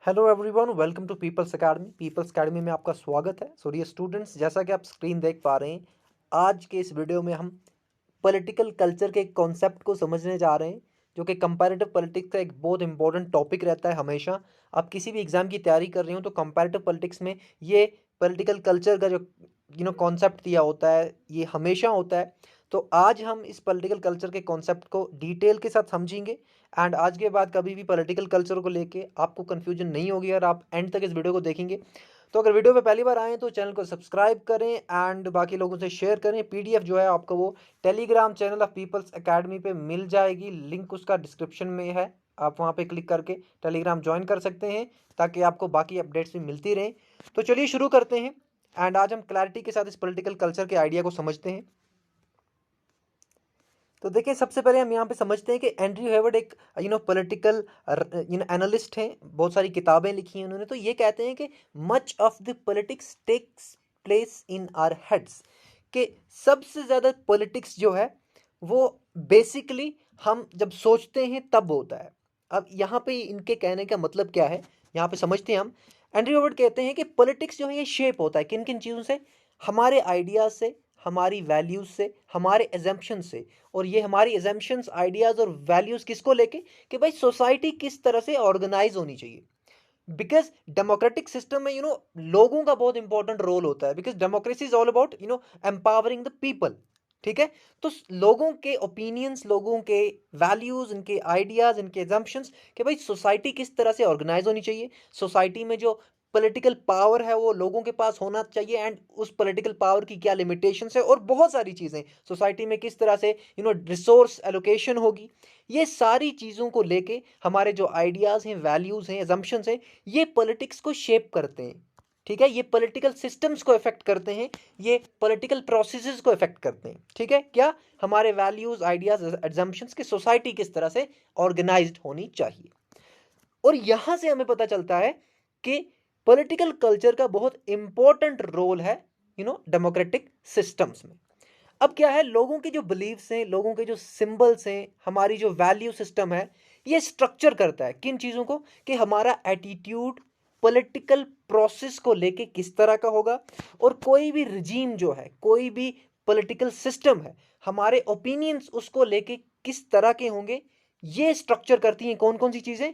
Hello everyone, welcome to people's academy. People's academy में आपका स्वागत है। सो डियर स्टूडेंट्स, जैसा कि आप स्क्रीन देख पा रहे हैं, आज के इस वीडियो में हम पॉलिटिकल कल्चर के कॉन्सेप्ट को समझने जा रहे हैं, जो कि कंपैरेटिव पॉलिटिक्स का एक बहुत इंपॉर्टेंट टॉपिक रहता है। हमेशा आप किसी भी एग्जाम की तैयारी कर रहे हो तो कंपैरेटिव पॉलिटिक्स में ये पॉलिटिकल कल्चर का जो कॉन्सेप्ट दिया होता है, ये हमेशा होता है। तो आज हम इस पॉलिटिकल कल्चर के कॉन्सेप्ट को डिटेल के साथ समझेंगे। एंड आज के बाद कभी भी पॉलिटिकल कल्चर को लेके आपको कंफ्यूजन नहीं होगी अगर आप एंड तक इस वीडियो को देखेंगे। तो अगर वीडियो पे पहली बार आए तो चैनल को सब्सक्राइब करें एंड बाकी लोगों से शेयर करें। पीडीएफ जो है आपको वो Telegram channel of people's academy पे मिल जाएगी, लिंक उसका डिस्क्रिप्शन में है। आप वहाँ पे क्लिक करके टेलीग्राम ज्वाइन कर सकते हैं ताकि आपको बाकी अपडेट्स भी मिलती रहें। तो चलिए शुरू करते हैं एंड आज हम क्लैरिटी के साथ इस पॉलिटिकल कल्चर के आइडिया को समझते हैं। तो देखिए, सबसे पहले हम यहाँ पे समझते हैं कि एंड्रयू हेवर्ड एक पॉलिटिकल एनालिस्ट हैं। बहुत सारी किताबें लिखी हैं उन्होंने। तो ये कहते हैं कि much of the politics takes place in our heads, कि सबसे ज़्यादा पॉलिटिक्स जो है वो बेसिकली हम जब सोचते हैं तब होता है। अब यहाँ पे इनके कहने का मतलब क्या है, यहाँ पे समझते हैं हम। एंड्रयू हेवर्ड कहते हैं कि पॉलिटिक्स जो है ये शेप होता है किन किन चीज़ों से, हमारे आइडियाज़ से, हमारी वैल्यूज़ से, हमारे एजम्पशन से। और ये हमारी एजम्पशंस, आइडियाज़ और वैल्यूज़ किसको लेके, कि भाई सोसाइटी किस तरह से ऑर्गेनाइज होनी चाहिए। बिकॉज डेमोक्रेटिक सिस्टम में लोगों का बहुत इंपॉर्टेंट रोल होता है। Because democracy is all about empowering the people. ठीक है। तो लोगों के ओपिनियंस, लोगों के वैल्यूज, इनके आइडियाज, इनके एजम्पशंस, कि भाई सोसाइटी किस तरह से ऑर्गेनाइज होनी चाहिए, सोसाइटी में जो पॉलिटिकल पावर है वो लोगों के पास होना चाहिए, एंड उस पॉलिटिकल पावर की क्या लिमिटेशंस है, और बहुत सारी चीज़ें सोसाइटी में किस तरह से रिसोर्स एलोकेशन होगी। ये सारी चीज़ों को लेके हमारे जो आइडियाज़ हैं, वैल्यूज़ हैं, एजम्पशंस हैं, ये पॉलिटिक्स को शेप करते हैं। ठीक है। ये पॉलिटिकल सिस्टम्स को इफेक्ट करते हैं, ये पॉलिटिकल प्रोसेसेस को इफेक्ट करते हैं। ठीक है। क्या हमारे वैल्यूज़, आइडियाज़, एजम्पशंस की सोसाइटी किस तरह से ऑर्गेनाइज्ड होनी चाहिए। और यहां से हमें पता चलता है कि पॉलिटिकल कल्चर का बहुत इंपॉर्टेंट रोल है डेमोक्रेटिक सिस्टम्स में। अब क्या है, लोगों के जो बिलीव्स हैं, लोगों के जो सिंबल्स हैं, हमारी जो वैल्यू सिस्टम है, ये स्ट्रक्चर करता है किन चीज़ों को, कि हमारा एटीट्यूड पॉलिटिकल प्रोसेस को लेके किस तरह का होगा। और कोई भी रिजीम जो है, कोई भी पॉलिटिकल सिस्टम है, हमारे ओपिनियंस उसको लेके किस तरह के होंगे, ये स्ट्रक्चर करती हैं कौन कौन सी चीज़ें,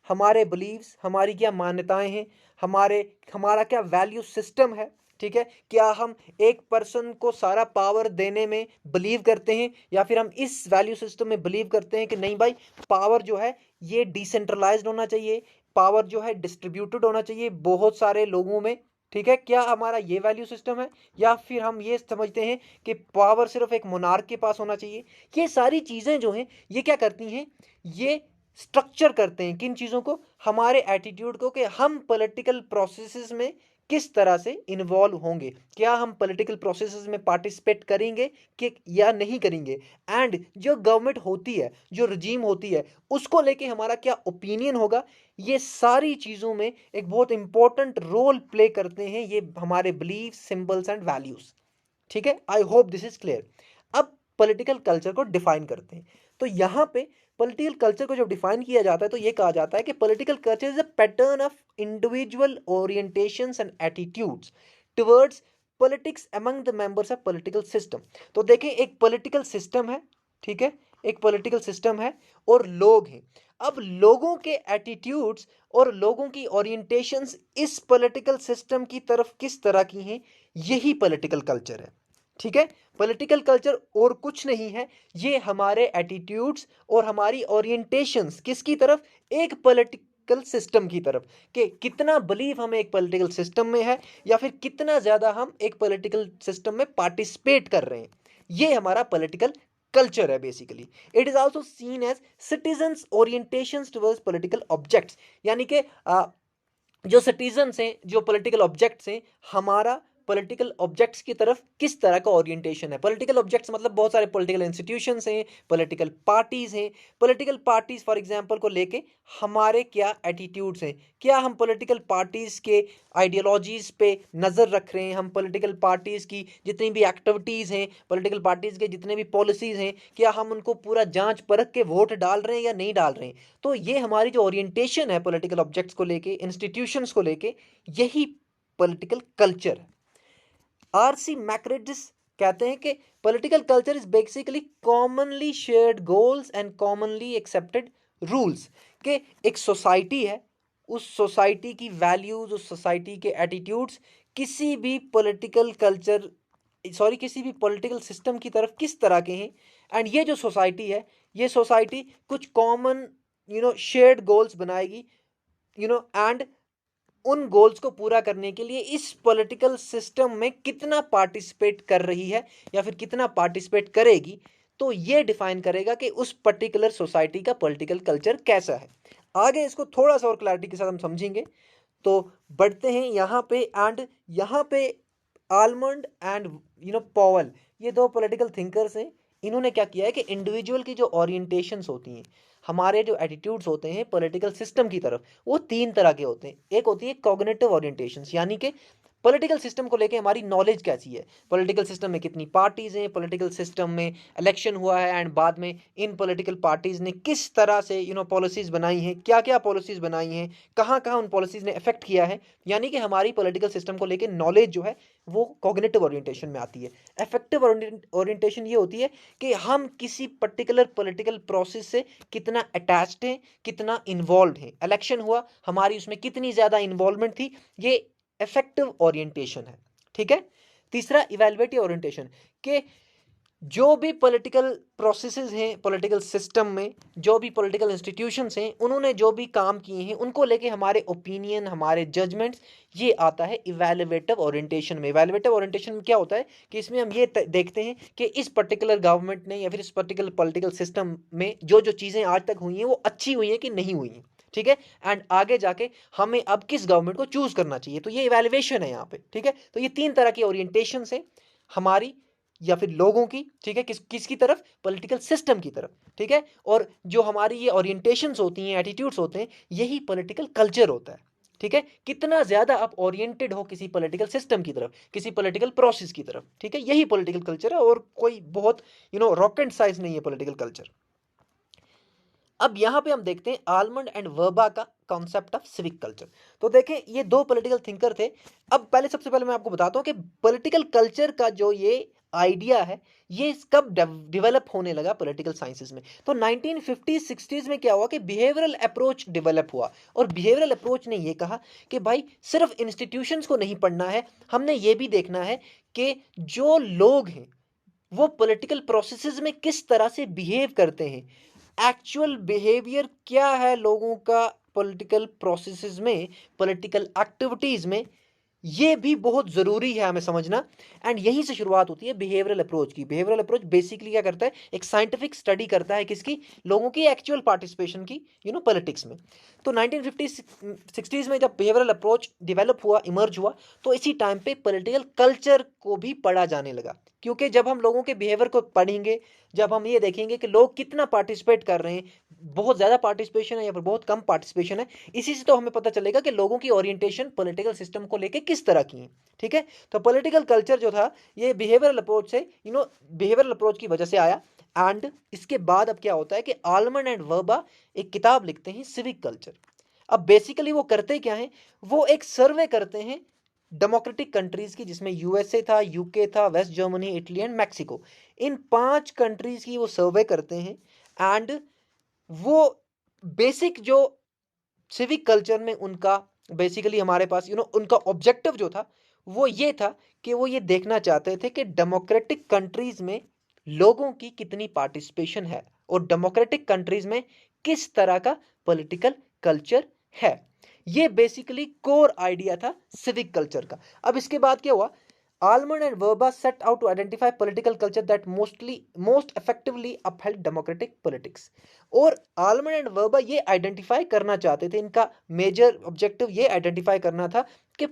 हमारे बिलीव्स, हमारी क्या मान्यताएं हैं, हमारा क्या वैल्यू सिस्टम है। ठीक है। क्या हम एक पर्सन को सारा पावर देने में बिलीव करते हैं, या फिर हम इस वैल्यू सिस्टम में बिलीव करते हैं कि नहीं भाई, पावर जो है ये डिसेंट्रलाइज्ड होना चाहिए, पावर जो है डिस्ट्रीब्यूटेड होना चाहिए बहुत सारे लोगों में। ठीक है। क्या हमारा ये वैल्यू सिस्टम है, या फिर हम ये समझते हैं कि पावर सिर्फ एक मोनार्क के पास होना चाहिए। ये सारी चीज़ें जो हैं ये क्या करती हैं, ये स्ट्रक्चर करते हैं किन चीज़ों को, हमारे एटीट्यूड को, कि हम पॉलिटिकल प्रोसेसेस में किस तरह से इन्वॉल्व होंगे, क्या हम पॉलिटिकल प्रोसेसेस में पार्टिसिपेट करेंगे कि या नहीं करेंगे। एंड जो गवर्नमेंट होती है, जो रजीम होती है, उसको लेके हमारा क्या ओपिनियन होगा। ये सारी चीज़ों में एक बहुत इंपॉर्टेंट रोल प्ले करते हैं ये हमारे बिलीफ, सिंबल्स एंड वैल्यूज। ठीक है। I hope this is clear. अब पॉलिटिकल कल्चर को डिफाइन करते हैं। तो यहाँ पे पॉलिटिकल कल्चर को जब डिफाइन किया जाता है तो ये कहा जाता है कि political culture is a pattern of individual orientations and attitudes towards politics among the members of political system. तो देखें, एक पॉलिटिकल सिस्टम है। ठीक है। एक पॉलिटिकल सिस्टम है और लोग हैं। अब लोगों के एटीट्यूड्स और लोगों की ओरिएंटेशंस इस पॉलिटिकल सिस्टम की तरफ किस तरह की हैं, यही पॉलिटिकल कल्चर है। ठीक है। पॉलिटिकल कल्चर और कुछ नहीं है, ये हमारे एटीट्यूड्स और हमारी ओरिएंटेशंस किसकी तरफ, एक पॉलिटिकल सिस्टम की तरफ, कि कितना बिलीव हमें एक पॉलिटिकल सिस्टम में है, या फिर कितना ज़्यादा हम एक पॉलिटिकल सिस्टम में पार्टिसिपेट कर रहे हैं। ये हमारा पॉलिटिकल कल्चर है basically. It is also seen as citizens orientations towards political objects, यानी कि जो सिटीजन्स हैं, जो पॉलिटिकल ऑब्जेक्ट्स हैं, हमारा पॉलिटिकल ऑब्जेक्ट्स की तरफ किस तरह का ओरिएंटेशन है। पॉलिटिकल ऑब्जेक्ट्स मतलब बहुत सारे पॉलिटिकल इंस्टीट्यूशंस हैं, पॉलिटिकल पार्टीज हैं। पॉलिटिकल पार्टीज फॉर एग्जांपल को लेके हमारे क्या एटीट्यूड्स हैं, क्या हम पॉलिटिकल पार्टीज के आइडियोलॉजीज पे नज़र रख रहे हैं, हम पॉलिटिकल पार्टीज की जितनी भी एक्टिविटीज़ हैं, पॉलिटिकल पार्टीज के जितने भी पॉलिसीज़ हैं, क्या हम उनको पूरा जांच परख के वोट डाल रहे हैं या नहीं डाल रहे हैं। तो ये हमारी जो ओरिएंटेशन है पॉलिटिकल ऑब्जेक्ट्स को लेके, इंस्टीट्यूशंस को लेके, यही पॉलिटिकल कल्चर है। आरसी मैक्रेडिस कहते हैं कि political culture is basically commonly shared goals and commonly accepted rules. के एक सोसाइटी है, उस सोसाइटी की वैल्यूज, उस सोसाइटी के एटीट्यूड्स किसी भी पॉलिटिकल कल्चर किसी भी पॉलिटिकल सिस्टम की तरफ किस तरह के हैं। एंड ये जो सोसाइटी है, ये सोसाइटी कुछ कॉमन शेयर्ड गोल्स बनाएगी एंड उन गोल्स को पूरा करने के लिए इस पॉलिटिकल सिस्टम में कितना पार्टिसिपेट कर रही है या फिर कितना पार्टिसिपेट करेगी, तो ये डिफाइन करेगा कि उस पर्टिकुलर सोसाइटी का पॉलिटिकल कल्चर कैसा है। आगे इसको थोड़ा सा और क्लैरिटी के साथ हम समझेंगे। तो बढ़ते हैं यहाँ पे, एंड यहाँ पे आलमंड एंड पॉवल, ये दो पॉलिटिकल थिंकर्स हैं। इन्होंने क्या किया है कि इंडिविजुअल की जो ओरिएंटेशंस होती हैं, हमारे जो एटीट्यूड्स होते हैं पॉलिटिकल सिस्टम की तरफ, वो तीन तरह के होते हैं। एक होती है कॉग्निटिव ओरिएंटेशंस, यानी कि पॉलिटिकल सिस्टम को लेके हमारी नॉलेज कैसी है, पॉलिटिकल सिस्टम में कितनी पार्टीज हैं, पॉलिटिकल सिस्टम में इलेक्शन हुआ है एंड बाद में इन पॉलिटिकल पार्टीज ने किस तरह से पॉलिसीज बनाई हैं, क्या क्या पॉलिसीज बनाई हैं, कहाँ कहाँ उन पॉलिसीज ने इफेक्ट किया है। यानी कि हमारी पॉलिटिकल सिस्टम को लेके नॉलेज जो है वो कॉग्निटिव ओरिएंटेशन में आती है। इफेक्टिव ओरिएंटेशन ये होती है कि हम किसी पर्टिकुलर पॉलिटिकल प्रोसेस से कितना अटैच्ड हैं, कितना इन्वॉल्व हैं। इलेक्शन हुआ, हमारी उसमें कितनी ज़्यादा इन्वॉल्वमेंट थी, ये इफेक्टिव ओरिएंटेशन है। ठीक है। तीसरा इवैल्यूएटिव ओरिएंटेशन, के जो भी पॉलिटिकल प्रोसेसेस हैं पॉलिटिकल सिस्टम में, जो भी पॉलिटिकल इंस्टीट्यूशंस हैं, उन्होंने जो भी काम किए हैं उनको लेके हमारे ओपिनियन, हमारे जजमेंट्स, ये आता है इवैल्यूएटिव ओरिएंटेशन में। इवैल्यूएटिव ओरिएंटेशन में क्या होता है कि इसमें हम ये देखते हैं कि इस पर्टिकुलर गवर्नमेंट ने या फिर इस पर्टिकुलर पॉलिटिकल सिस्टम में जो जो चीज़ें आज तक हुई हैं वो अच्छी हुई हैं कि नहीं हुई हैं। ठीक है। एंड आगे जाके हमें अब किस गवर्नमेंट को चूज करना चाहिए, तो ये इवैल्यूएशन है यहाँ पे। ठीक है। तो ये तीन तरह की ओरिएंटेशन है हमारी या फिर लोगों की। ठीक है। किसकी तरफ, पॉलिटिकल सिस्टम की तरफ। ठीक है। और जो हमारी ये ओरिएंटेशंस होती हैं, एटीट्यूड्स होते हैं, यही पॉलिटिकल कल्चर होता है। ठीक है। कितना ज्यादा आप ओरिएंटेड हो किसी पॉलिटिकल सिस्टम की तरफ, किसी पॉलिटिकल प्रोसेस की तरफ। ठीक है। यही पॉलिटिकल कल्चर है और कोई बहुत रॉकेट साइंस नहीं है पॉलिटिकल कल्चर। अब यहां पे हम देखते हैं आलमंड एंड वर्बा का कॉन्सेप्ट ऑफ सिविक कल्चर। तो देखें, ये दो पॉलिटिकल थिंकर थे। अब सबसे पहले मैं आपको बताता हूं कि पॉलिटिकल कल्चर का जो ये आइडिया है, ये कब डेवलप होने लगा पॉलिटिकल साइंसेस में। तो 1950s 60s में क्या हुआ कि बिहेवियरल अप्रोच डेवलप हुआ, और बिहेवियरल अप्रोच ने ये कहा कि भाई सिर्फ इंस्टीट्यूशंस को नहीं पढ़ना है, हमने ये भी देखना है कि जो लोग हैं वो पॉलिटिकल प्रोसेसेस में किस तरह से बिहेव करते हैं, एक्चुअल बिहेवियर क्या है लोगों का पॉलिटिकल प्रोसेसेस में, पॉलिटिकल एक्टिविटीज में। ये भी बहुत ज़रूरी है हमें समझना। एंड यहीं से शुरुआत होती है बिहेवियरल अप्रोच की। बिहेवियरल अप्रोच बेसिकली क्या करता है, एक साइंटिफिक स्टडी करता है किसकी, लोगों की एक्चुअल पार्टिसिपेशन की पॉलिटिक्स में। तो 1950s 60s में जब बिहेवियरल अप्रोच डेवलप हुआ, इमर्ज हुआ, तो इसी टाइम पे पॉलिटिकल कल्चर को भी पढ़ा जाने लगा। क्योंकि जब हम लोगों के बिहेवियर को पढ़ेंगे, जब हम ये देखेंगे कि लोग कितना पार्टिसिपेट कर रहे हैं, बहुत ज़्यादा पार्टिसिपेशन है या फिर बहुत कम पार्टिसिपेशन है, इसी से तो हमें पता चलेगा कि लोगों की ओरिएंटेशन पॉलिटिकल सिस्टम को लेके किस तरह की है। ठीक है। तो पॉलिटिकल कल्चर जो था ये बिहेवियरल अप्रोच से बिहेवियरल अप्रोच की वजह से आया। एंड इसके बाद अब क्या होता है कि आलमंड एंड वर्बा एक किताब लिखते हैं सिविक कल्चर। अब बेसिकली वो करते क्या हैं, वो एक सर्वे करते हैं डेमोक्रेटिक कंट्रीज की, जिसमें यूएसए था, यूके था, West Germany, Italy and Mexico. इन 5 कंट्रीज की वो सर्वे करते हैं। एंड वो बेसिक जो सिविक कल्चर में उनका बेसिकली हमारे पास उनका ऑब्जेक्टिव जो था वो ये था कि वो ये देखना चाहते थे कि डेमोक्रेटिक कंट्रीज में लोगों की कितनी पार्टिसिपेशन है और डेमोक्रेटिक कंट्रीज में किस तरह का पॉलिटिकल कल्चर है। ये बेसिकली कोर आइडिया था सिविक कल्चर का। अब इसके बाद क्या हुआ, Almond and Verba set out to identify political culture that most effectively upheld democratic politics. और आलमंड एंड वर्बा ये आइडेंटिफाई करना चाहते थे, इनका मेजर ऑब्जेक्टिव ये आइडेंटिफाई करना था कि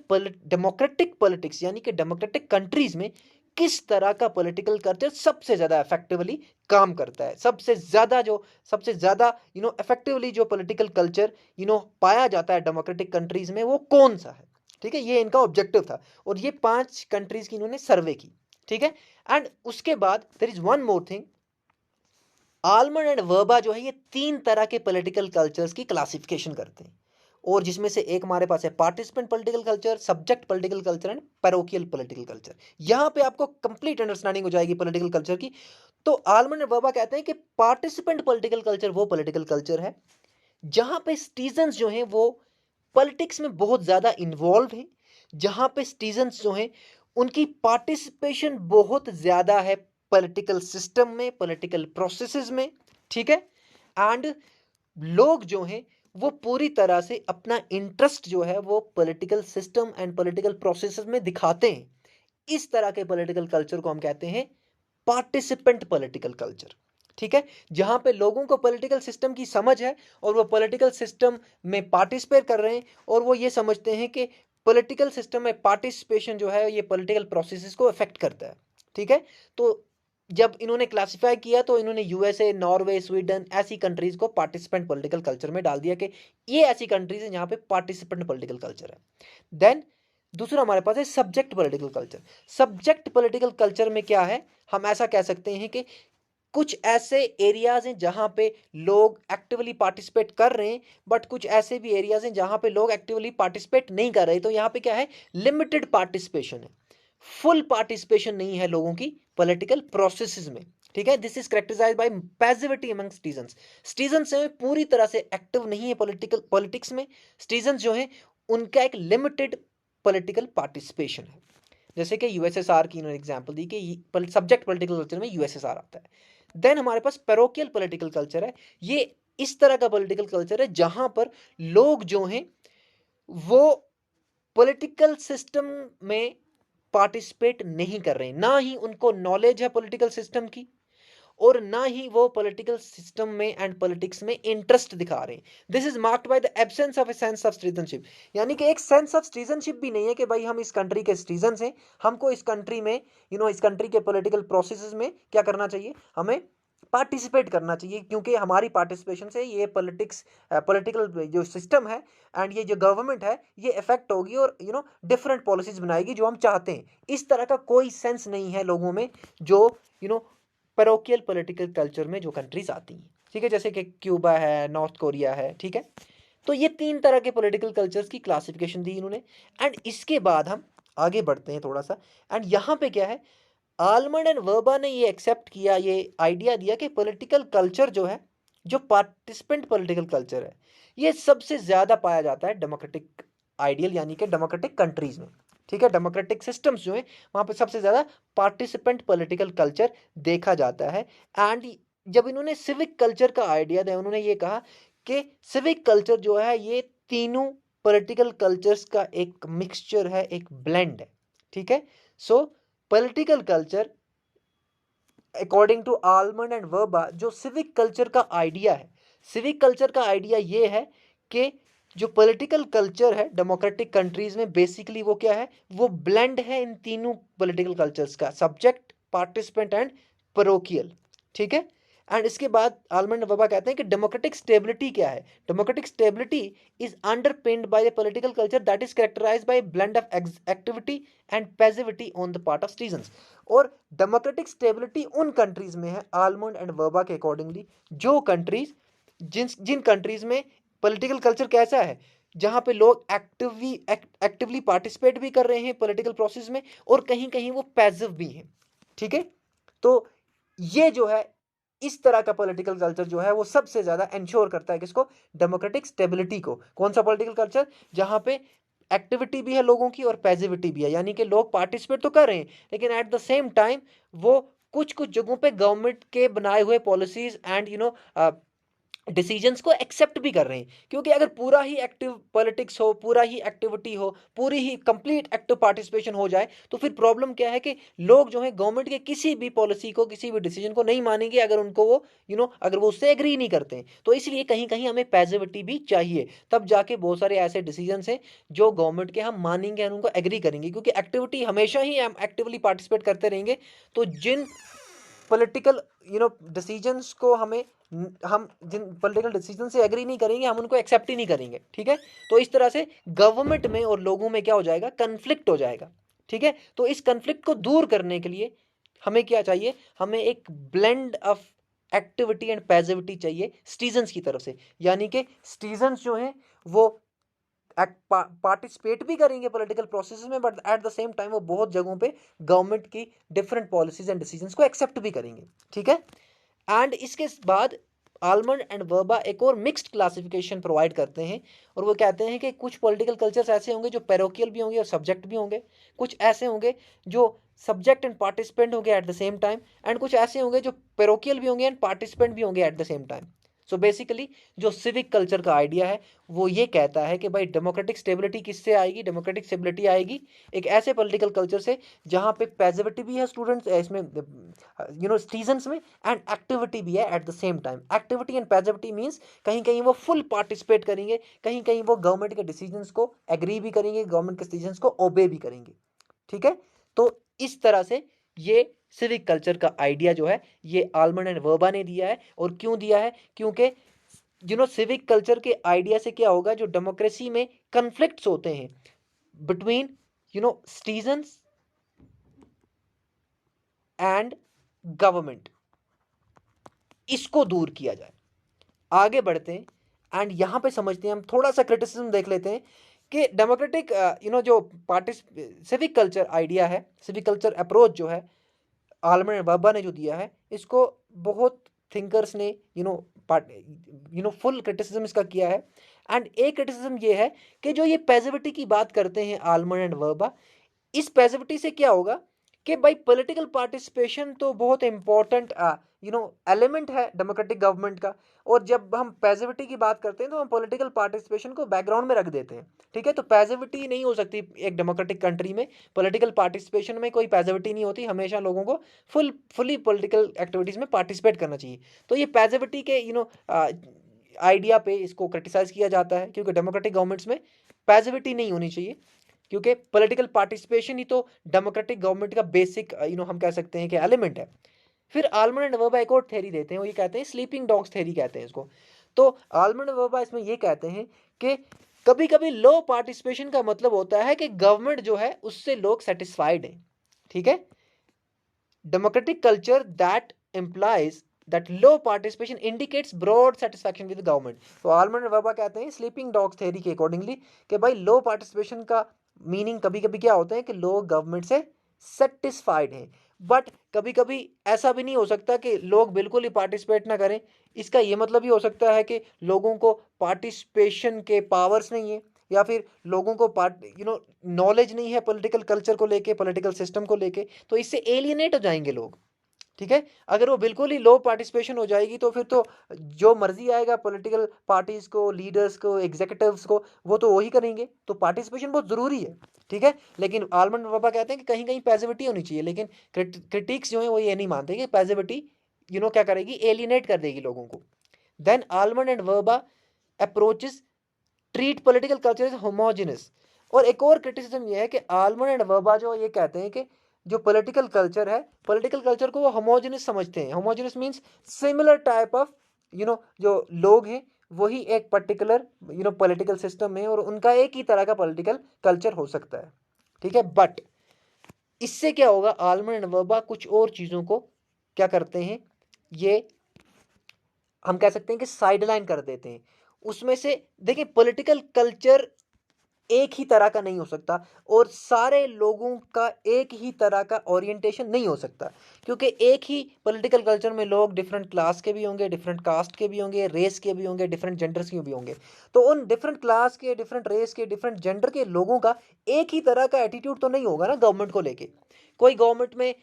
डेमोक्रेटिक पॉलिटिक्स यानी कि डेमोक्रेटिक कंट्रीज में किस तरह का पॉलिटिकल कल्चर सबसे ज्यादा इफेक्टिवली काम करता है, सबसे ज्यादा इफेक्टिवली जो पॉलिटिकल कल्चर पाया जाता है डेमोक्रेटिक कंट्रीज में वो कौन सा है। ठीक है, ये इनका ऑब्जेक्टिव था और ये 5 कंट्रीज की इन्होंने सर्वे की। ठीक है, एंड उसके बाद there is one more thing, Almond and Verba जो है ये 3 तरह के पॉलिटिकल कल्चर्स की क्लासिफिकेशन करते हैं, और जिसमें से एक हमारे पास है participant political culture, subject political culture and parochial political culture. यहां पे आपको कंप्लीट अंडरस्टैंडिंग हो जाएगी पॉलिटिकल कल्चर की। तो आलमंड एंड वर्बा कहते हैं कि पार्टिसिपेंट पॉलिटिकल कल्चर वो पॉलिटिकल कल्चर है जहां पे सिटीजन्स जो हैं वो पॉलिटिक्स में बहुत ज़्यादा इन्वॉल्व हैं, जहां पे सिटीजन्स जो हैं उनकी पार्टिसिपेशन बहुत ज़्यादा है पॉलिटिकल सिस्टम में, पॉलिटिकल प्रोसेसेस में। ठीक है, एंड लोग जो हैं वो पूरी तरह से अपना इंटरेस्ट जो है वो political system and political processes में दिखाते हैं। इस तरह के पॉलिटिकल कल्चर को हम कहते हैं पार्टिसिपेंट पॉलिटिकल कल्चर। ठीक है, जहां पे लोगों को पॉलिटिकल सिस्टम की समझ है और वो पॉलिटिकल सिस्टम में पार्टिसिपेट कर रहे हैं और वो ये समझते हैं कि पॉलिटिकल सिस्टम में पार्टिसिपेशन जो है ये पॉलिटिकल प्रोसेसेस को अफेक्ट करता है। ठीक है, तो जब इन्होंने क्लासिफाई किया तो इन्होंने यूएसए, नॉर्वे, स्वीडन ऐसी कंट्रीज को पार्टिसिपेंट पॉलिटिकल कल्चर में डाल दिया कि ये ऐसी कंट्रीज हैं जहां पे पार्टिसिपेंट पॉलिटिकल कल्चर है। देन दूसरा हमारे पास है subject political culture. Subject political culture में क्या है, हम ऐसा कह सकते हैं कि कुछ ऐसे एरियाज हैं जहां पे लोग एक्टिवली पार्टिसिपेट कर रहे हैं, बट कुछ ऐसे भी एरियाज हैं जहां पे लोग एक्टिवली पार्टिसिपेट नहीं कर रहे। तो यहां पे क्या है, लिमिटेड पार्टिसिपेशन है, फुल पार्टिसिपेशन नहीं है लोगों की पॉलिटिकल प्रोसेसेस में। ठीक है, this is characterised by passivity among citizens. Citizens जो है पूरी तरह से एक्टिव नहीं है पॉलिटिक्स में। सिटीजन्स जो है उनका एक लिमिटेड पॉलिटिकल पार्टिसिपेशन है। जैसे कि यूएसएसआर की इन्होंने एग्जांपल दी कि सब्जेक्ट पॉलिटिकल कल्चर में यूएसएसआर आता है। देन हमारे पास पैरोकियल पॉलिटिकल कल्चर है। ये इस तरह का पॉलिटिकल कल्चर है जहां पर लोग जो हैं वो पॉलिटिकल सिस्टम में पार्टिसिपेट नहीं कर रहे हैं, ना ही उनको नॉलेज है पॉलिटिकल सिस्टम की और ना ही वो पॉलिटिकल सिस्टम में एंड पॉलिटिक्स में इंटरेस्ट दिखा रहे हैं। This is marked by the absence of a sense of citizenship, यानी कि एक सेंस ऑफ सिटीजनशिप भी नहीं है कि भाई हम इस कंट्री के सिटीजन हैं, हमको इस कंट्री में इस कंट्री के पॉलिटिकल प्रोसेसेस में क्या करना चाहिए, हमें पार्टिसिपेट करना चाहिए, क्योंकि हमारी पार्टिसिपेशन से ये पॉलिटिकल जो सिस्टम है एंड ये जो गवर्नमेंट है ये इफेक्ट होगी और डिफरेंट पॉलिसीज बनाएगी जो हम चाहते हैं। इस तरह का कोई सेंस नहीं है लोगों में जो पैरोकियल पॉलिटिकल कल्चर में जो कंट्रीज आती हैं। ठीक है, जैसे कि क्यूबा है, नॉर्थ कोरिया है। ठीक है, तो ये 3 तरह के पॉलिटिकल कल्चर्स की क्लासिफिकेशन दी इन्होंने। एंड इसके बाद हम आगे बढ़ते हैं थोड़ा सा, एंड यहाँ पे क्या है, आलमंड एंड वर्बा ने ये एक्सेप्ट किया, ये आइडिया दिया कि पॉलिटिकल कल्चर जो है, जो पार्टिसिपेंट पॉलिटिकल कल्चर है, ये सबसे ज्यादा पाया जाता है डेमोक्रेटिक आइडियल यानी कि डेमोक्रेटिक कंट्रीज में। ठीक है, डेमोक्रेटिक सिस्टम्स जो है वहां पे सबसे ज्यादा पार्टिसिपेंट पॉलिटिकल कल्चर देखा जाता है। एंड जब इन्होंने सिविक कल्चर का आइडिया दिया, उन्होंने ये कहा कि सिविक कल्चर जो है ये तीनों पॉलिटिकल कल्चर्स का एक मिक्सचर है, एक ब्लेंड है। ठीक है, so political culture according to Almond and Verba जो सिविक कल्चर का आइडिया है, सिविक कल्चर का आइडिया ये है कि जो पॉलिटिकल कल्चर है डेमोक्रेटिक कंट्रीज में बेसिकली वो क्या है, वो ब्लेंड है इन तीनों पॉलिटिकल कल्चर्स का, सब्जेक्ट, पार्टिसिपेंट एंड पैरोकियल। ठीक है, एंड इसके बाद आलमंड वर्बा कहते हैं कि डेमोक्रेटिक स्टेबिलिटी क्या है, democratic stability is underpinned by the political culture that is characterised by blend of activity and passivity on the part of citizens. और डेमोक्रेटिक स्टेबिलिटी उन कंट्रीज में है आलमंड एंड वर्बा के अकॉर्डिंगली जो countries जिन countries में political culture कैसा है, जहां पे लोग एक्टिवली पार्टिसिपेट भी कर रहे हैं पॉलिटिकल प्रोसेस में और कहीं कहीं वो पैसिव भी हैं। ठीक है, तो ये जो है इस तरह का पॉलिटिकल कल्चर जो है वो सबसे ज्यादा इंश्योर करता है किसको, डेमोक्रेटिक स्टेबिलिटी को। कौन सा पॉलिटिकल कल्चर, जहां पे एक्टिविटी भी है लोगों की और पैसिविटी भी है, यानी कि लोग पार्टिसिपेट तो कर रहे हैं लेकिन एट द सेम टाइम वो कुछ कुछ जगहों पे गवर्नमेंट के बनाए हुए पॉलिसीज एंड डिसीजंस को एक्सेप्ट भी कर रहे हैं, क्योंकि अगर पूरा ही एक्टिव पॉलिटिक्स हो, पूरा ही एक्टिविटी हो, पूरी ही कंप्लीट एक्टिव पार्टिसिपेशन हो जाए, तो फिर प्रॉब्लम क्या है कि लोग जो है गवर्नमेंट के किसी भी पॉलिसी को, किसी भी डिसीजन को नहीं मानेंगे अगर उनको वो अगर वो उससे एग्री नहीं करते हैं। तो इसलिए कहीं कहीं हमें पैसिविटी भी चाहिए, तब जाके बहुत सारे ऐसे डिसीजन हैं जो गवर्नमेंट के हम मानेंगे और उनको एग्री करेंगे, क्योंकि एक्टिविटी हमेशा ही हम एक्टिवली पार्टिसिपेट करते रहेंगे। तो जिन पॉलिटिकल डिसीजंस को हम जिन पॉलिटिकल डिसीजन से एग्री नहीं करेंगे, हम उनको एक्सेप्ट ही नहीं करेंगे। ठीक है, तो इस तरह से गवर्नमेंट में और लोगों में क्या हो जाएगा, कन्फ्लिक्ट हो जाएगा। ठीक है, तो इस कन्फ्लिक्ट को दूर करने के लिए हमें क्या चाहिए, हमें एक blend of activity and passivity चाहिए सिटीजन्स की तरफ से। यानी कि सिटीजन्स जो हैं वो पार्टिसिपेट भी करेंगे पॉलिटिकल प्रोसेस में, but at the same time वो बहुत जगहों पे गवर्नमेंट की डिफरेंट पॉलिसीज एंड डिसीजंस को एक्सेप्ट भी करेंगे। ठीक है, एंड इसके बाद आलमंड एंड वर्बा एक और मिक्स्ड क्लासिफिकेशन प्रोवाइड करते हैं, और वो कहते हैं कि कुछ पॉलिटिकल कल्चर्स ऐसे होंगे जो पैरोकियल भी होंगे और सब्जेक्ट भी होंगे, कुछ ऐसे होंगे जो सब्जेक्ट एंड पार्टिसिपेंट होंगे at the same time, and कुछ ऐसे होंगे जो पैरोकियल भी होंगे एंड पार्टिसिपेंट भी होंगे at the same time. So basically जो सिविक कल्चर का आइडिया है वो ये कहता है कि भाई डेमोक्रेटिक स्टेबिलिटी किससे आएगी, डेमोक्रेटिक स्टेबिलिटी आएगी एक ऐसे पॉलिटिकल कल्चर से जहाँ पे पैसिविटी भी है स्टूडेंट्स इसमें सिटीजन्स में, एंड एक्टिविटी भी है at the same time. Activity and passivity means कहीं कहीं वो फुल पार्टिसिपेट करेंगे, कहीं कहीं वो गवर्नमेंट के डिसीजंस को एग्री भी करेंगे, गवर्नमेंट के डिसीजंस को ओबे भी करेंगे। ठीक है, तो इस तरह से ये सिविक कल्चर का आइडिया जो है ये आलमंड एंड वर्बा ने दिया है। और क्यों दिया है, क्योंकि सिविक कल्चर के आइडिया से क्या होगा, जो डेमोक्रेसी में कन्फ्लिक्ट्स होते हैं बिटवीन सिटीजन्स एंड गवर्नमेंट, इसको दूर किया जाए। आगे बढ़ते हैं एंड यहां पे समझते हैं, हम थोड़ा सा क्रिटिसिज्म देख लेते हैं कि डेमोक्रेटिक जो सिविक कल्चर आइडिया है, सिविक कल्चर अप्रोच जो है आलमंड एंड वर्बा ने जो दिया है, इसको बहुत थिंकर्स ने फुल क्रिटिसिज्म इसका किया है। एंड एक क्रिटिसिज्म ये है कि जो ये पैसिविटी की बात करते हैं आलमंड एंड वर्बा, इस पैसिविटी से क्या होगा कि भाई पॉलिटिकल पार्टिसिपेशन तो बहुत इंपॉर्टेंट एलिमेंट है डेमोक्रेटिक गवर्नमेंट का, और जब हम पैसिविटी की बात करते हैं तो हम पॉलिटिकल पार्टिसिपेशन को बैकग्राउंड में रख देते हैं। ठीक है, तो पैसिविटी नहीं हो सकती एक डेमोक्रेटिक कंट्री में, पॉलिटिकल पार्टिसिपेशन में कोई पैसिविटी नहीं होती, हमेशा लोगों को फुली पॉलिटिकल एक्टिविटीज में पार्टिसिपेट करना चाहिए। तो ये पैसिविटी के आइडिया पे इसको क्रिटिसाइज किया जाता है, क्योंकि डेमोक्रेटिक गवर्नमेंट्स में पैसिविटी नहीं होनी चाहिए, क्योंकि पॉलिटिकल पार्टिसिपेशन ही तो डेमोक्रेटिक गवर्नमेंट का बेसिक हम कह सकते हैं कि एलिमेंट है। फिर आलमंड एंड वर्बा एक और थ्योरी देते हैं, वो ये कहते हैं स्लीपिंग डॉग्स थ्योरी कहते हैं इसको। तो आलमंड एंड वर्बा इसमें ये कहते हैं कि कभी कभी लो पार्टिसिपेशन का मतलब होता है कि गवर्नमेंट जो है उससे लोग सेटिस्फाइड हैं। ठीक है, democratic culture that implies that low participation indicates broad satisfaction with the government। तो आलमंड एंड वर्बा कहते हैं स्लीपिंग डॉग्स थ्योरी के अकॉर्डिंगली कि भाई लो पार्टिसिपेशन का मीनिंग कभी कभी क्या होता है कि लोग गवर्नमेंट से सेटिस्फाइड हैं, बट कभी कभी ऐसा भी नहीं हो सकता कि लोग बिल्कुल ही पार्टिसिपेट ना करें। इसका ये मतलब भी हो सकता है कि लोगों को पार्टिसिपेशन के पावर्स नहीं है, या फिर लोगों को नॉलेज नहीं है पॉलिटिकल कल्चर को लेके, पॉलिटिकल सिस्टम को लेके, तो इससे एलियनेट हो जाएंगे लोग। ठीक है, अगर वो बिल्कुल ही लो पार्टिसिपेशन हो जाएगी तो फिर तो जो मर्जी आएगा पॉलिटिकल पार्टीज को, लीडर्स को, एग्जीक्यूटिव्स को, वो तो वही करेंगे। तो पार्टिसिपेशन बहुत ज़रूरी है। ठीक है, लेकिन आलमंड वर्बा कहते हैं कि कहीं कहीं पैसिविटी होनी चाहिए, लेकिन क्रिटिक्स जो है वो ये नहीं मानते कि पैसिविटी क्या करेगी, एलिनेट कर देगी लोगों को। Then Almond and Verba approaches treat political culture is homogenous. और एक और क्रिटिसिज्म ये है कि आलमंड एंड वर्बा जो ये कहते हैं कि जो पॉलिटिकल कल्चर है, पॉलिटिकल कल्चर को वो होमोजेनस समझते हैं। Homogeneous means similar type of जो लोग हैं वही एक पर्टिकुलर पॉलिटिकल सिस्टम में, और उनका एक ही तरह का पॉलिटिकल कल्चर हो सकता है। ठीक है, बट इससे क्या होगा, आलमंड एंड वर्बा कुछ और चीज़ों को क्या करते हैं, ये हम कह सकते हैं कि साइडलाइन कर देते हैं। उसमें से देखिए पॉलिटिकल कल्चर एक ही तरह का नहीं हो सकता, और सारे लोगों का एक ही तरह का ओरिएंटेशन नहीं हो सकता, क्योंकि एक ही पॉलिटिकल कल्चर में लोग डिफरेंट क्लास के भी होंगे, डिफरेंट कास्ट के भी होंगे, रेस के भी होंगे, डिफरेंट जेंडर्स के भी होंगे। तो उन डिफरेंट क्लास के, डिफरेंट रेस के, डिफरेंट जेंडर के लोगों का एक ही तरह का एटीट्यूड तो नहीं होगा ना गवर्नमेंट को लेके, कोई गवर्नमेंट में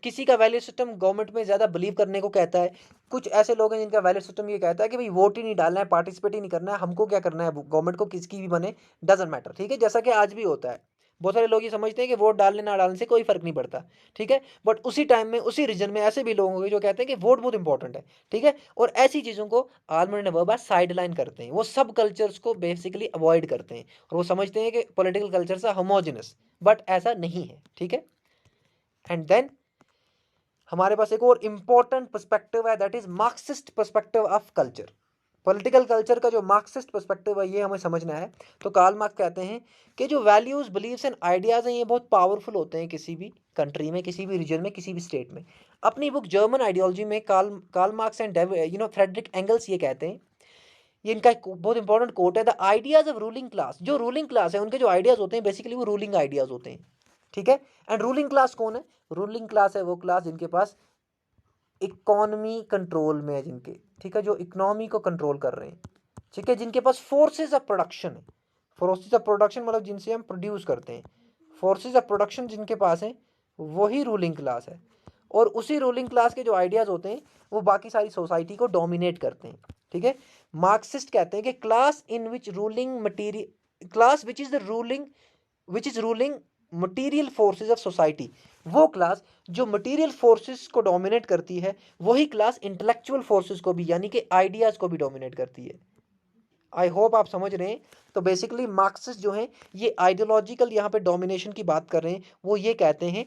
किसी का वैल्यू सिस्टम गवर्नमेंट में ज़्यादा बिलीव करने को कहता है, कुछ ऐसे लोग हैं जिनका वैल्यू सिस्टम ये कहता है कि भाई वोट ही नहीं डालना है, पार्टिसिपेट ही नहीं करना है, हमको क्या करना है, गवर्नमेंट को किसकी भी बने डजेंट मैटर, ठीक है, जैसा कि आज भी होता है। बहुत सारे लोग ये समझते हैं कि वोट डालने ना डालने से कोई फर्क नहीं पड़ता, ठीक है, बट उसी टाइम में उसी रीजन में ऐसे भी लोग होंगे जो कहते हैं कि वोट बहुत इंपॉर्टेंट है, ठीक है, और ऐसी चीज़ों को आलमंड नवाब साइड लाइन करते हैं, वो सब कल्चर्स को बेसिकली अवॉइड करते हैं और वो समझते हैं कि पॉलिटिकल कल्चर सा होमोजेनस, बट ऐसा नहीं है, ठीक है। एंड देन हमारे पास एक और इंपॉर्टेंट पर्सपेक्टिव है, that is Marxist perspective of culture. Political culture का जो मार्क्सिस्ट पर्सपेक्टिव है ये हमें समझना है। तो कार्ल मार्क्स कहते हैं कि जो वैल्यूज, बिलीव्स एंड आइडियाज हैं ये बहुत पावरफुल होते हैं किसी भी कंट्री में, किसी भी रीजन में, किसी भी स्टेट में। अपनी बुक जर्मन आइडियोलॉजी में Karl Marx and Friedrich Engels ये कहते हैं, ये इनका एक बहुत इंपॉर्टेंट कोट है, the ideas of ruling class. जो रूलिंग क्लास है उनके जो आइडियाज होते हैं बेसिकली वो रूलिंग आइडियाज होते हैं, ठीक है। एंड रूलिंग क्लास कौन है? रूलिंग क्लास है वो क्लास जिनके पास इकोनॉमी कंट्रोल में है, जिनके, ठीक है, जो इकोनॉमी को कंट्रोल कर रहे हैं, ठीक है, जिनके पास फोर्सेज ऑफ प्रोडक्शन है। फोर्सेज ऑफ प्रोडक्शन मतलब जिनसे हम प्रोड्यूस करते हैं, फोर्सेज ऑफ प्रोडक्शन जिनके पास है वही रूलिंग क्लास है। और उसी रूलिंग क्लास के जो आइडियाज होते हैं वो बाकी सारी सोसाइटी को डोमिनेट करते हैं, ठीक है। मार्क्सिस्ट कहते हैं कि class in which ruling material, class which is the ruling, which is ruling material forces of society, वो क्लास जो मटीरियल फोर्सेस को डोमिनेट करती है, वही क्लास इंटेलेक्चुअल फोर्सेस को भी, यानी कि आइडियाज को भी डोमिनेट करती है। आई होप आप समझ रहे हैं। तो बेसिकली मार्क्सिस्ट जो है ये आइडियोलॉजिकल यहाँ पे डोमिनेशन की बात कर रहे हैं। वो ये कहते हैं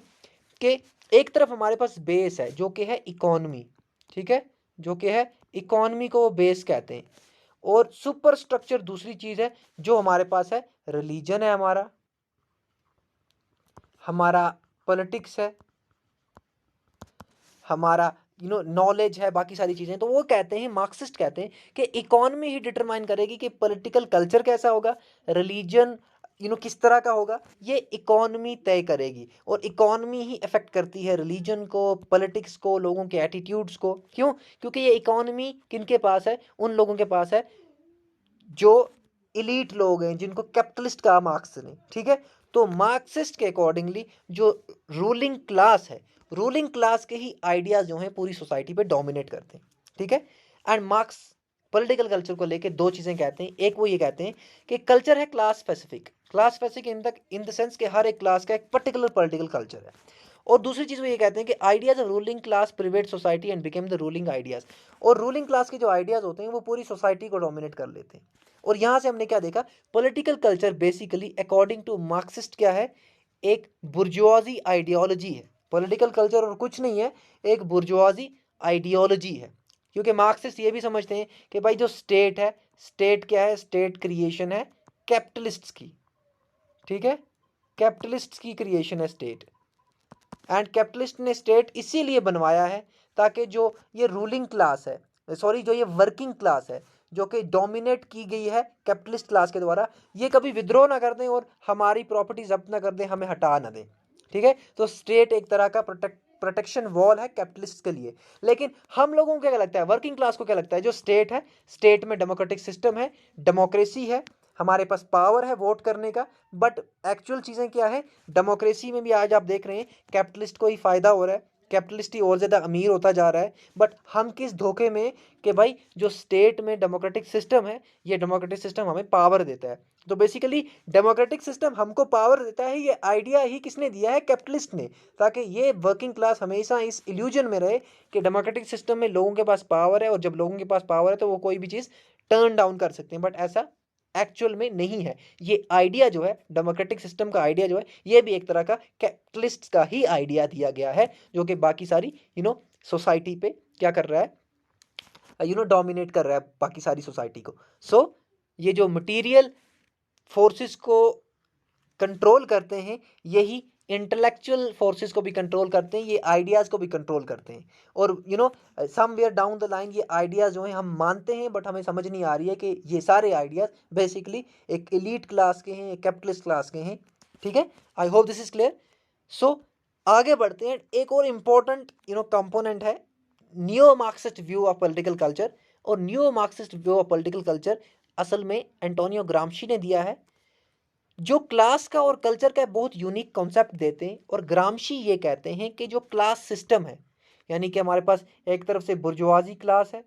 कि एक तरफ हमारे पास बेस है जो कि है इकोनॉमी, ठीक है, जो कि है इकोनॉमी को बेस कहते हैं, और सुपर स्ट्रक्चर दूसरी चीज है जो हमारे पास है, रिलीजन है, हमारा पॉलिटिक्स है, हमारा नॉलेज है, बाकी सारी चीज़ें। तो वो कहते हैं, मार्क्सिस्ट कहते हैं कि इकोनॉमी ही डिटरमाइन करेगी कि पॉलिटिकल कल्चर कैसा होगा, रिलीजन किस तरह का होगा, ये इकोनॉमी तय करेगी। और इकोनॉमी ही अफेक्ट करती है रिलीजन को, पॉलिटिक्स को, लोगों के एटीट्यूड्स को। क्यों? क्योंकि ये इकोनॉमी किनके पास है? उन लोगों के पास है जो इलीट लोग हैं, जिनको कैपिटलिस्ट कहा मार्क्स ने, ठीक है। तो मार्क्सिस्ट के अकॉर्डिंगली जो रूलिंग क्लास है, रूलिंग क्लास के ही आइडियाज जो हैं पूरी सोसाइटी पे डोमिनेट करते हैं, ठीक है। एंड मार्क्स पॉलिटिकल कल्चर को लेके दो चीजें कहते हैं। एक वो ये कहते हैं कि कल्चर है class specific, class specific in the sense के हर एक क्लास का एक पर्टिकुलर पॉलिटिकल कल्चर है। और दूसरी चीज वो ये कहते हैं कि ideas of ruling class private society and became the ruling ideas. और रूलिंग क्लास के जो आइडियाज होते हैं वो पूरी सोसाइटी को डोमिनेट कर लेते हैं। और यहां से हमने क्या देखा, political culture basically according to Marxist क्या है, एक बुर्जुआजी आइडियोलॉजी है। पॉलिटिकल कल्चर और कुछ नहीं है, एक बुर्जुआजी आइडियोलॉजी है। क्योंकि मार्क्सिस्ट ये भी समझते हैं कि भाई जो स्टेट है, स्टेट क्या है, स्टेट क्रिएशन है कैपिटलिस्ट्स की, ठीक है, कैपिटलिस्ट्स की क्रिएशन है स्टेट। एंड कैपिटलिस्ट ने स्टेट इसीलिए बनवाया है ताकि जो ये रूलिंग क्लास है, सॉरी जो ये वर्किंग क्लास है, जो कि डोमिनेट की गई है कैपिटलिस्ट क्लास के द्वारा, ये कभी विद्रोह ना कर दें और हमारी प्रॉपर्टी जब्त ना कर दें, हमें हटा ना दें, ठीक है। तो स्टेट एक तरह का प्रोटेक्शन वॉल है कैपिटलिस्ट के लिए। लेकिन हम लोगों को क्या लगता है, वर्किंग क्लास को क्या लगता है, जो स्टेट है, स्टेट में डेमोक्रेटिक सिस्टम है, डेमोक्रेसी है, हमारे पास पावर है वोट करने का। बट एक्चुअल चीज़ें क्या है, डेमोक्रेसी में भी आज आप देख रहे हैं कैपिटलिस्ट को ही फायदा हो रहा है, कैपिटलिस्ट ही और ज़्यादा अमीर होता जा रहा है। बट हम किस धोखे में कि भाई जो स्टेट में डेमोक्रेटिक सिस्टम है, ये डेमोक्रेटिक सिस्टम हमें पावर देता है। तो बेसिकली डेमोक्रेटिक सिस्टम हमको पावर देता है, ये आइडिया ही किसने दिया है, कैपिटलिस्ट ने, ताकि ये वर्किंग क्लास हमेशा इस इल्यूजन में रहे कि डेमोक्रेटिक सिस्टम में लोगों के पास पावर है, और जब लोगों के पास पावर है तो वो कोई भी चीज़ टर्न डाउन कर सकते हैं। बट ऐसा एक्चुअल में नहीं है। ये आइडिया जो है, डेमोक्रेटिक सिस्टम का आइडिया जो है, ये भी एक तरह का कैपिटलिस्ट का ही आइडिया दिया गया है, जो कि बाकी सारी सोसाइटी पे क्या कर रहा है, डोमिनेट कर रहा है बाकी सारी सोसाइटी को। सो ये जो मटेरियल फोर्सेस को कंट्रोल करते हैं, यही इंटेलेक्चुअल फोर्सेस को भी कंट्रोल करते हैं, ये आइडियाज़ को भी कंट्रोल करते हैं। और समवेयर डाउन द लाइन ये आइडियाज़ जो हैं हम मानते हैं, बट हमें समझ नहीं आ रही है कि ये सारे आइडियाज़ बेसिकली एक एलीट क्लास के हैं, एक कैपिटलिस्ट क्लास के हैं, ठीक है। I hope this is clear. So आगे बढ़ते हैं। एक और इम्पोर्टेंट कंपोनेंट है neo Marxist view of political culture. और neo Marxist view of political culture असल में एंटोनियो ग्राम्शी ने दिया है, जो क्लास का और कल्चर का बहुत यूनिक कॉन्सेप्ट देते हैं। और ग्रामशी ये कहते हैं कि जो क्लास सिस्टम है, यानी कि हमारे पास एक तरफ से बुर्जुआजी क्लास है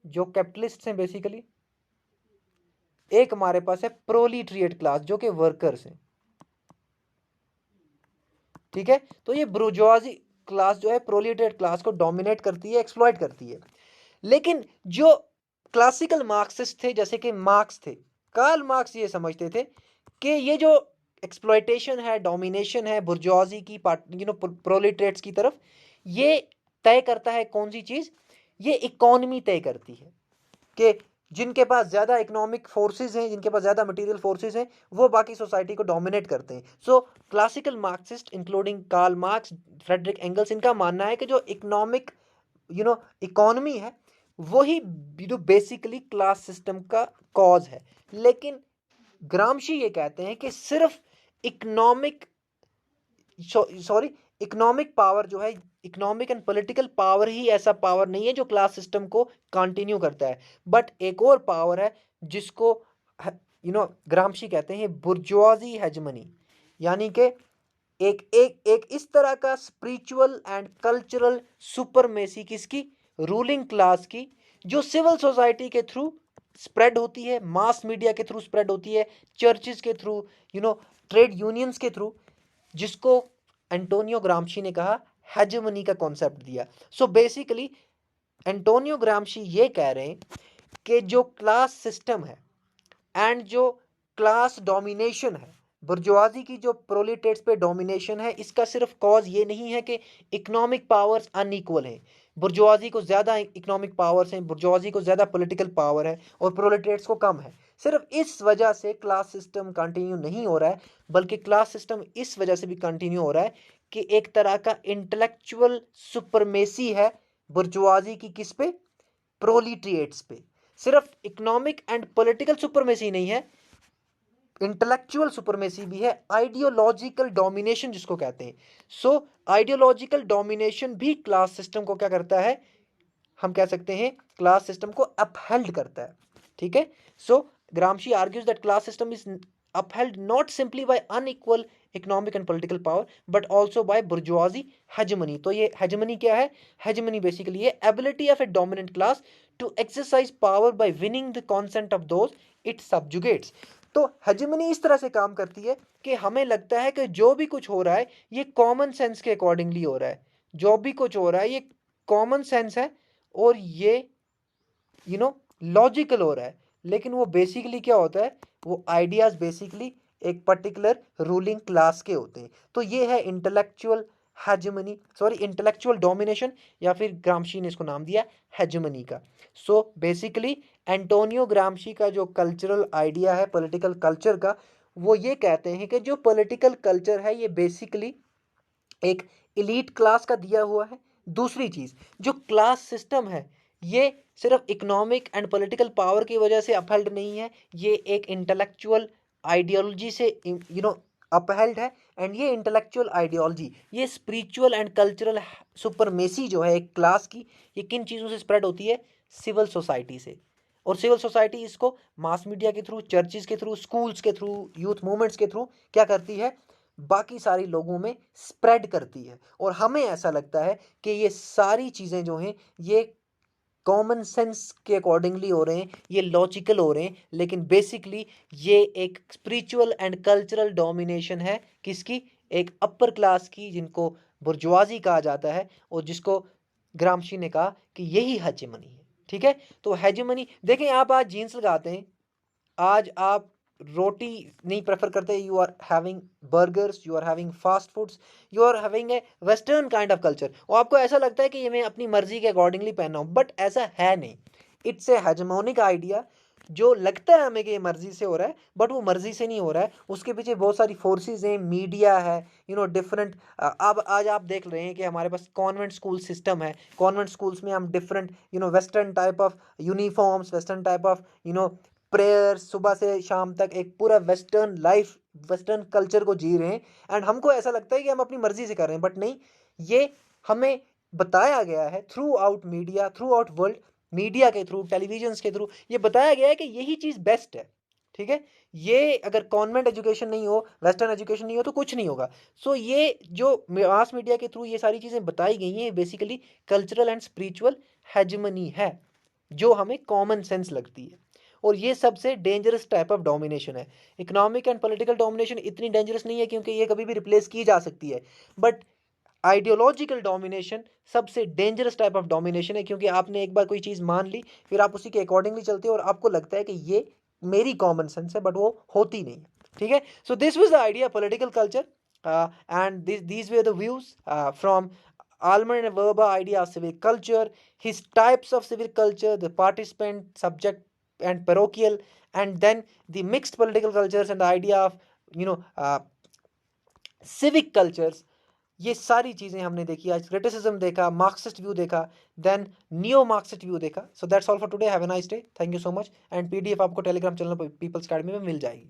जो कैपिटलिस्ट हैं बेसिकली, एक हमारे पास है प्रोलिटरिएट क्लास जो कि वर्कर्स हैं। ठीक है, तो ये बुर्जुआजी क्लास जो है प्रोलिटरिएट क्लास को डोमिनेट करती है, एक्सप्लॉइट करती है। लेकिन जो क्लासिकल मार्क्सिस्ट थे, जैसे कि मार्क्स थे, कार्ल मार्क्स ये समझते थे कि ये जो एक्सप्लॉइटेशन है, डोमिनेशन है बुर्जुआजी की प्रोलिटरेट्स की तरफ, ये तय करता है कौन सी चीज, ये इकोनॉमी तय करती है कि जिनके पास ज़्यादा इकोनॉमिक फोर्सेस हैं, जिनके पास ज़्यादा मटेरियल फोर्सेस हैं, वो बाकी सोसाइटी को डोमिनेट करते हैं। So classical Marxist including Karl Marx, Friedrich Engels, इनका मानना है कि जो इकोनॉमिक इकोनॉमी है वही बेसिकली क्लास सिस्टम का कॉज है। लेकिन ग्रामशी ये कहते हैं कि सिर्फ इकोनॉमिक सॉरी इकोनॉमिक पावर जो है, इकोनॉमिक एंड पॉलिटिकल पावर ही ऐसा पावर नहीं है जो क्लास सिस्टम को कंटिन्यू करता है, बट एक और पावर है जिसको ग्रामशी कहते हैं बुर्जुआजी हेजमनी। यानी कि एक एक एक इस तरह का स्पिरिचुअल एंड कल्चरल सुपरमेसी किसकी, रूलिंग क्लास की, जो सिविल सोसाइटी के थ्रू स्प्रेड होती है, मास मीडिया के थ्रू स्प्रेड होती है, चर्चेस के थ्रू, ट्रेड यूनियंस के थ्रू, जिसको एंटोनियो ग्रामशी ने कहा हेजेमनी का कॉन्सेप्ट दिया। सो बेसिकली एंटोनियो ग्रामशी ये कह रहे हैं कि जो क्लास सिस्टम है एंड जो क्लास डोमिनेशन है, बुर्जुआजी की जो प्रोलेटेट्स पे डोमिनेशन है, इसका सिर्फ कॉज ये नहीं है कि इकोनॉमिक पावर्स अनइक्वल हैं, बुर्जुआजी को ज़्यादा इकोनॉमिक पावर्स हैं, बुर्जुआजी को ज़्यादा पॉलिटिकल पावर है और प्रोलेटेट्स को कम है। सिर्फ इस वजह से क्लास सिस्टम कंटिन्यू नहीं हो रहा है, बल्कि क्लास सिस्टम इस वजह से भी कंटिन्यू हो रहा है कि एक तरह का इंटेलेक्चुअल सुपरमेसी है बुर्जुआजी की, किस पे, प्रोलिट्रिएट्स पे। सिर्फ इकोनॉमिक एंड पॉलिटिकल सुपरमेसी नहीं है, इंटेलेक्चुअल सुपरमेसी भी है, आइडियोलॉजिकल डोमिनेशन जिसको कहते हैं। सो आइडियोलॉजिकल डोमिनेशन भी क्लास सिस्टम को क्या करता है, हम कह सकते हैं क्लास सिस्टम को अपहेल्ड करता है। ठीक है, so Gramsci argues that class system is upheld not simply by unequal economic and political power but also by bourgeoisie hegemony। तो ये hegemony क्या है, hegemony basically है ability of a dominant class to exercise power by winning the consent of those it subjugates। तो hegemony इस तरह से काम करती है कि हमें लगता है कि जो भी कुछ हो रहा है ये कॉमन सेंस के अकॉर्डिंगली हो रहा है, जो भी कुछ हो रहा है ये कॉमन सेंस है और ये लॉजिकल हो रहा है। लेकिन वो बेसिकली क्या होता है, वो आइडियाज बेसिकली एक पर्टिकुलर रूलिंग क्लास के होते हैं। तो ये है intellectual hegemony, sorry intellectual domination, या फिर ग्रामशी ने इसको नाम दिया हेजेमनी का। सो बेसिकली एंटोनियो ग्रामशी का जो कल्चरल आइडिया है पॉलिटिकल कल्चर का, वो ये कहते हैं कि जो पॉलिटिकल कल्चर है ये बेसिकली एक इलीट क्लास का दिया हुआ है। दूसरी चीज, जो क्लास सिस्टम है ये सिर्फ इकोनॉमिक एंड पॉलिटिकल पावर की वजह से अपहेल्ड नहीं है, ये एक इंटेलेक्चुअल आइडियोलॉजी से अपहेल्ड है। एंड ये इंटेलेक्चुअल आइडियोलॉजी, ये स्पिरिचुअल एंड कल्चरल सुपरमेसी जो है एक क्लास की, ये किन चीज़ों से स्प्रेड होती है, सिविल सोसाइटी से। और सिविल सोसाइटी इसको मास मीडिया के थ्रू, चर्चिज के थ्रू, स्कूल्स के थ्रू, यूथ मूवमेंट्स के थ्रू क्या करती है, बाकी सारी लोगों में स्प्रेड करती है। और हमें ऐसा लगता है कि ये सारी चीज़ें जो हैं ये कॉमन सेंस के अकॉर्डिंगली हो रहे हैं, ये लॉजिकल हो रहे हैं, लेकिन बेसिकली ये एक स्पिरिचुअल एंड कल्चरल डोमिनेशन है किसकी, एक अपर क्लास की, जिनको बुर्जुआजी कहा जाता है और जिसको ग्रामशी ने कहा कि यही हेजेमनी है। ठीक है, तो हेजेमनी देखें, आप आज जीन्स लगाते हैं, आज आप रोटी नहीं प्रेफर करते, you are having burgers, you are having fast foods, you are having a western kind of culture, और आपको ऐसा लगता है कि ये मैं अपनी मर्जी के अकॉर्डिंगली पहना हूँ, बट ऐसा है नहीं। इट्स ए हेजेमोनिक आइडिया, जो लगता है हमें कि ये मर्जी से हो रहा है, बट वो मर्जी से नहीं हो रहा है, उसके पीछे बहुत सारी फोर्सेस हैं, मीडिया है, डिफरेंट। अब आज आप देख रहे हैं कि हमारे पास कॉन्वेंट स्कूल सिस्टम है, कॉन्वेंट स्कूल्स में हम different western type of uniforms, western type of prayer, सुबह से शाम तक एक पूरा वेस्टर्न लाइफ, वेस्टर्न कल्चर को जी रहे हैं। एंड हमको ऐसा लगता है कि हम अपनी मर्जी से कर रहे हैं, बट नहीं, ये हमें बताया गया है through out media, through out world, media के थ्रू, टेलीविजन के थ्रू ये बताया गया है कि यही चीज़ बेस्ट है। ठीक है। ये अगर कॉन्वेंट एजुकेशन नहीं हो, वेस्टर्न एजुकेशन नहीं हो तो कुछ नहीं होगा। सो ये जो मास मीडिया के थ्रू ये सारी चीज़ें बताई गई हैं, basically cultural and spiritual hegemony है जो हमें कॉमन सेंस लगती है। और ये सबसे डेंजरस टाइप ऑफ डोमिनेशन है। इकोनॉमिक एंड पॉलिटिकल डोमिनेशन इतनी डेंजरस नहीं है क्योंकि ये कभी भी रिप्लेस की जा सकती है, बट आइडियोलॉजिकल डोमिनेशन सबसे डेंजरस टाइप ऑफ डोमिनेशन है, क्योंकि आपने एक बार कोई चीज़ मान ली, फिर आप उसी के अकॉर्डिंगली चलते हो और आपको लगता है कि ये मेरी कॉमन सेंस है, बट वो होती नहीं है। ठीक है। So this was the idea political culture, and these were the views from Alman and Verba idea of civic culture, his types of civic culture, the participant, subject and parochial, and then the mixed political cultures and the idea of civic cultures। ये सारी चीज़ें हमने देखी आज। Criticism देखा, Marxist view देखा, then neo Marxist view देखा। So that's all for today. Have a nice day. Thank you so much. And PDF आपको टेलीग्राम चैनल पर पीपल्स अकेडमी में मिल जाएगी।